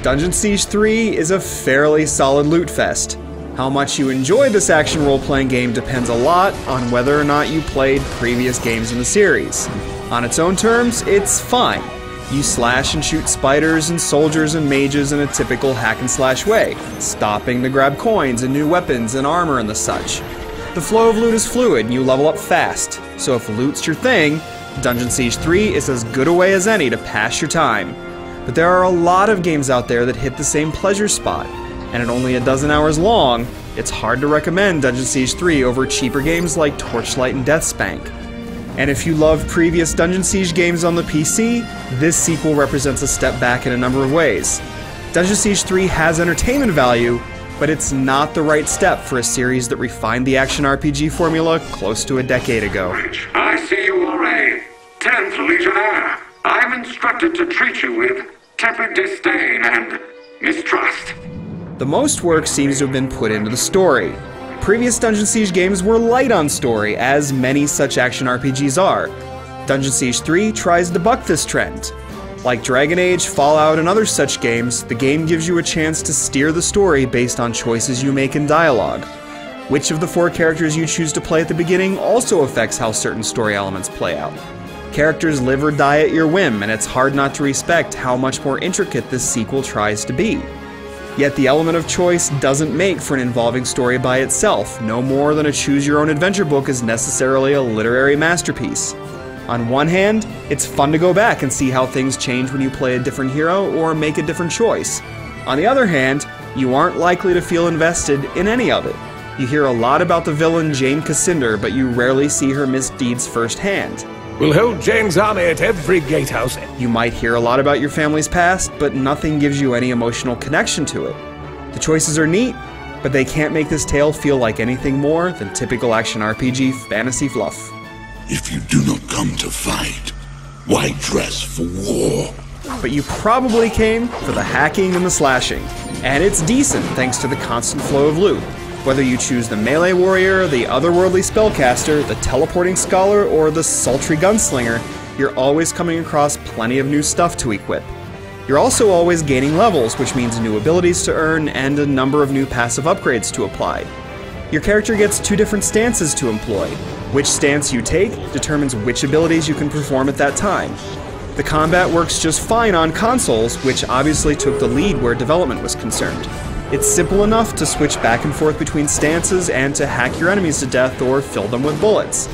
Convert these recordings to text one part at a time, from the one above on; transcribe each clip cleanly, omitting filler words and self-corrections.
Dungeon Siege 3 is a fairly solid loot fest. How much you enjoy this action role-playing game depends a lot on whether or not you played previous games in the series. On its own terms, it's fine. You slash and shoot spiders and soldiers and mages in a typical hack-and-slash way, stopping to grab coins and new weapons and armor and the such. The flow of loot is fluid and you level up fast, so if loot's your thing, Dungeon Siege 3 is as good a way as any to pass your time. But there are a lot of games out there that hit the same pleasure spot, and at only a dozen hours long, it's hard to recommend Dungeon Siege 3 over cheaper games like Torchlight and Deathspank. And if you love previous Dungeon Siege games on the PC, this sequel represents a step back in a number of ways. Dungeon Siege 3 has entertainment value, but it's not the right step for a series that refined the action RPG formula close to a decade ago. I see you are a 10th Legionnaire. I'm instructed to treat you with tempered disdain and mistrust. The most work seems to have been put into the story. Previous Dungeon Siege games were light on story, as many such action RPGs are. Dungeon Siege 3 tries to buck this trend. Like Dragon Age, Fallout, and other such games, the game gives you a chance to steer the story based on choices you make in dialogue. Which of the 4 characters you choose to play at the beginning also affects how certain story elements play out. Characters live or die at your whim, and it's hard not to respect how much more intricate this sequel tries to be. Yet the element of choice doesn't make for an involving story by itself, no more than a choose-your-own-adventure book is necessarily a literary masterpiece. On one hand, it's fun to go back and see how things change when you play a different hero or make a different choice. On the other hand, you aren't likely to feel invested in any of it. You hear a lot about the villain Jane Cassinder, but you rarely see her misdeeds firsthand. We'll hold Jane's army at every gatehouse. You might hear a lot about your family's past, but nothing gives you any emotional connection to it. The choices are neat, but they can't make this tale feel like anything more than typical action RPG fantasy fluff. If you do not come to fight, why dress for war? But you probably came for the hacking and the slashing, and it's decent thanks to the constant flow of loot. Whether you choose the melee warrior, the otherworldly spellcaster, the teleporting scholar, or the sultry gunslinger, you're always coming across plenty of new stuff to equip. You're also always gaining levels, which means new abilities to earn and a number of new passive upgrades to apply. Your character gets 2 different stances to employ. Which stance you take determines which abilities you can perform at that time. The combat works just fine on consoles, which obviously took the lead where development was concerned. It's simple enough to switch back and forth between stances and to hack your enemies to death or fill them with bullets.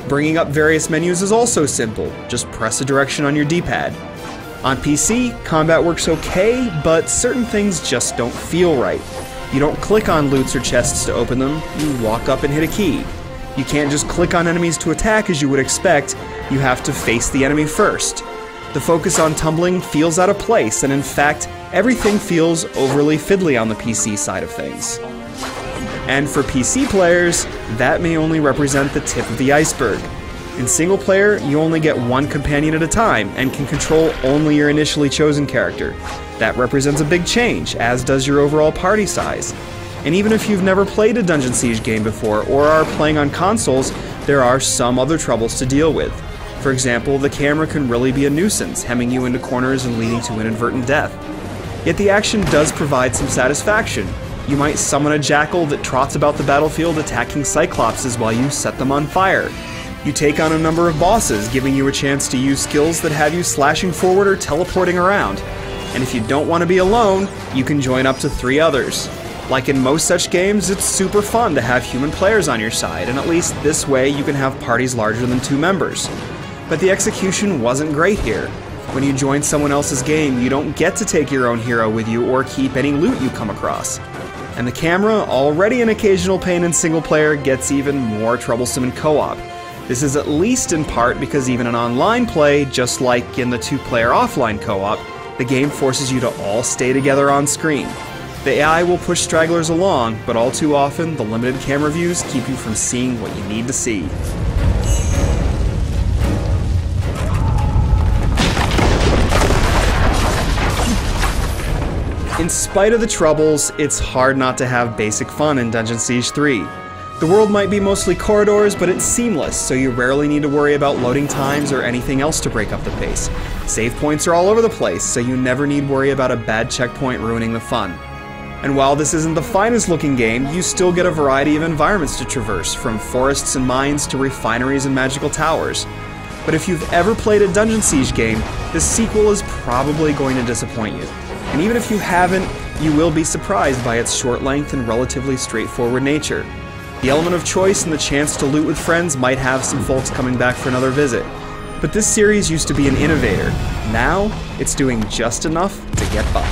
Bringing up various menus is also simple, just press a direction on your D-pad. On PC, combat works okay, but certain things just don't feel right. You don't click on loots or chests to open them, you walk up and hit a key. You can't just click on enemies to attack as you would expect, you have to face the enemy first. The focus on tumbling feels out of place, and in fact, everything feels overly fiddly on the PC side of things. And for PC players, that may only represent the tip of the iceberg. In single player, you only get 1 companion at a time, and can control only your initially chosen character. That represents a big change, as does your overall party size. And even if you've never played a Dungeon Siege game before, or are playing on consoles, there are some other troubles to deal with. For example, the camera can really be a nuisance, hemming you into corners and leading to inadvertent death. Yet the action does provide some satisfaction. You might summon a jackal that trots about the battlefield attacking cyclopses while you set them on fire. You take on a number of bosses, giving you a chance to use skills that have you slashing forward or teleporting around. And if you don't want to be alone, you can join up to 3 others. Like in most such games, it's super fun to have human players on your side, and at least this way you can have parties larger than 2 members. But the execution wasn't great here. When you join someone else's game, you don't get to take your own hero with you or keep any loot you come across. And the camera, already an occasional pain in single player, gets even more troublesome in co-op. This is at least in part because even in online play, just like in the 2-player offline co-op, the game forces you to all stay together on screen. The AI will push stragglers along, but all too often, the limited camera views keep you from seeing what you need to see. In spite of the troubles, it's hard not to have basic fun in Dungeon Siege 3. The world might be mostly corridors, but it's seamless, so you rarely need to worry about loading times or anything else to break up the pace. Save points are all over the place, so you never need worry about a bad checkpoint ruining the fun. And while this isn't the finest looking game, you still get a variety of environments to traverse, from forests and mines to refineries and magical towers. But if you've ever played a Dungeon Siege game, this sequel is probably going to disappoint you. And even if you haven't, you will be surprised by its short length and relatively straightforward nature. The element of choice and the chance to loot with friends might have some folks coming back for another visit. But this series used to be an innovator. Now, it's doing just enough to get by.